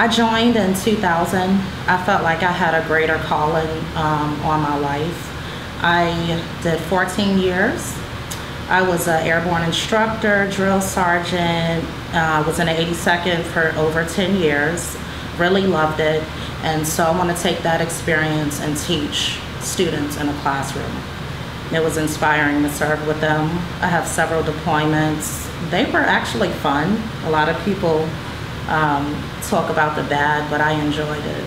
I joined in 2000. I felt like I had a greater calling on my life. I did 14 years. I was an airborne instructor, drill sergeant, was in the 82nd for over 10 years, really loved it. And so I want to take that experience and teach students in a classroom. It was inspiring to serve with them. I have several deployments. They were actually fun. A lot of people talk about the bad, but I enjoyed it.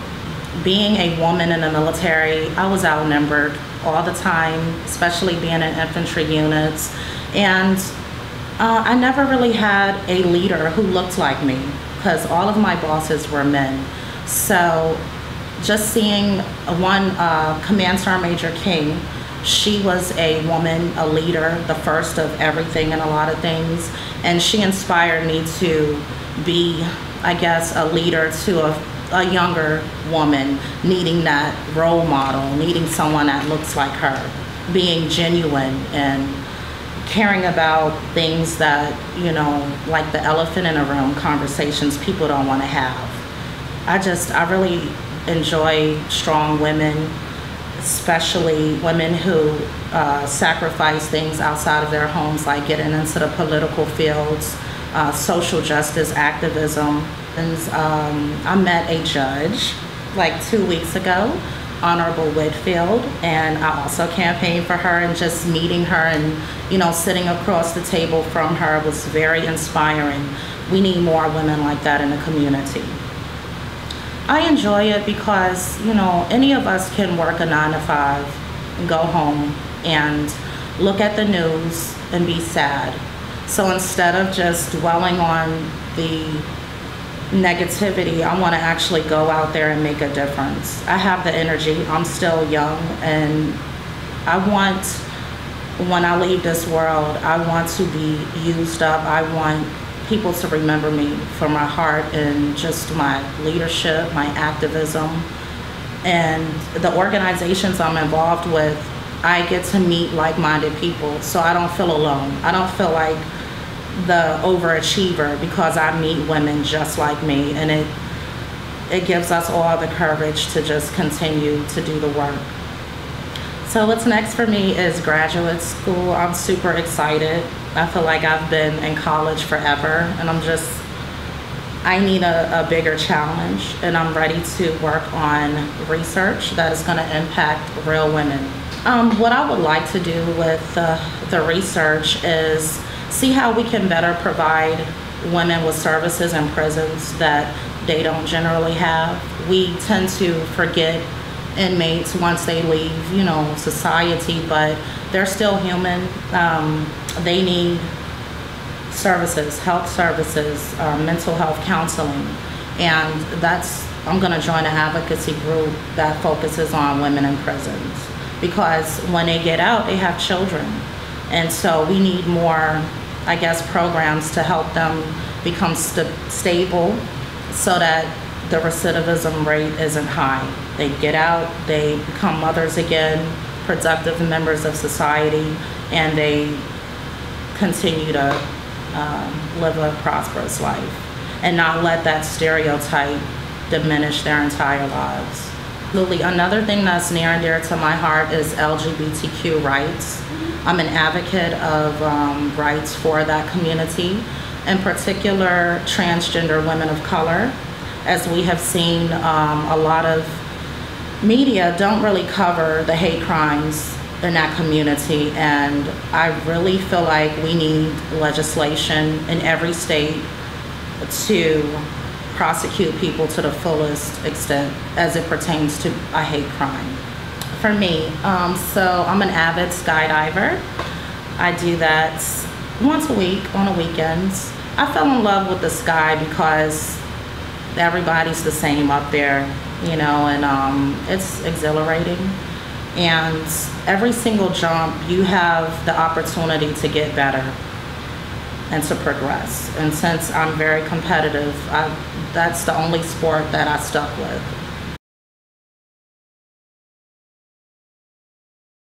Being a woman in the military, I was outnumbered all the time, especially being in infantry units. And I never really had a leader who looked like me because all of my bosses were men. So just seeing one Command Sergeant Major King, she was a woman, a leader, the first of everything and a lot of things. And she inspired me to be, I guess, a leader to a younger woman, needing that role model, needing someone that looks like her, being genuine and caring about things that, you know, like the elephant in the room conversations people don't want to have. I really enjoy strong women, especially women who sacrifice things outside of their homes, like getting into the political fields, social justice activism. And I met a judge like 2 weeks ago, Honorable Whitfield, and I also campaigned for her, and just meeting her and, you know, sitting across the table from her was very inspiring. We need more women like that in the community. I enjoy it because, you know, any of us can work a 9 to 5 and go home and look at the news and be sad. So instead of just dwelling on the negativity, I want to actually go out there and make a difference. I have the energy. I'm still young, and I want, when I leave this world, I want to be used up. I want people to remember me for my heart and just my leadership, my activism, and the organizations I'm involved with. I get to meet like-minded people, so I don't feel alone. I don't feel like the overachiever because I meet women just like me, and it gives us all the courage to just continue to do the work. So what's next for me is graduate school. I'm super excited. I feel like I've been in college forever, and I need a bigger challenge, and I'm ready to work on research that is going to impact real women. What I would like to do with the research is see how we can better provide women with services in prisons that they don't generally have. We tend to forget inmates once they leave, you know, society, but they're still human. They need services, health services, mental health counseling, and I'm gonna join an advocacy group that focuses on women in prisons, because when they get out, they have children. And so we need more, I guess, programs to help them become stable so that the recidivism rate isn't high. They get out, they become mothers again, productive members of society, and they continue to live a prosperous life and not let that stereotype diminish their entire lives. Absolutely. Another thing that's near and dear to my heart is LGBTQ rights. I'm an advocate of rights for that community, in particular transgender women of color. As we have seen, a lot of media don't really cover the hate crimes in that community, and I really feel like we need legislation in every state to prosecute people to the fullest extent as it pertains to a hate crime. For me, so I'm an avid skydiver. I do that once a week on the weekends. I fell in love with the sky because everybody's the same up there, you know, and it's exhilarating. And every single jump, you have the opportunity to get better and to progress. And since I'm very competitive, that's the only sport that I stuck with.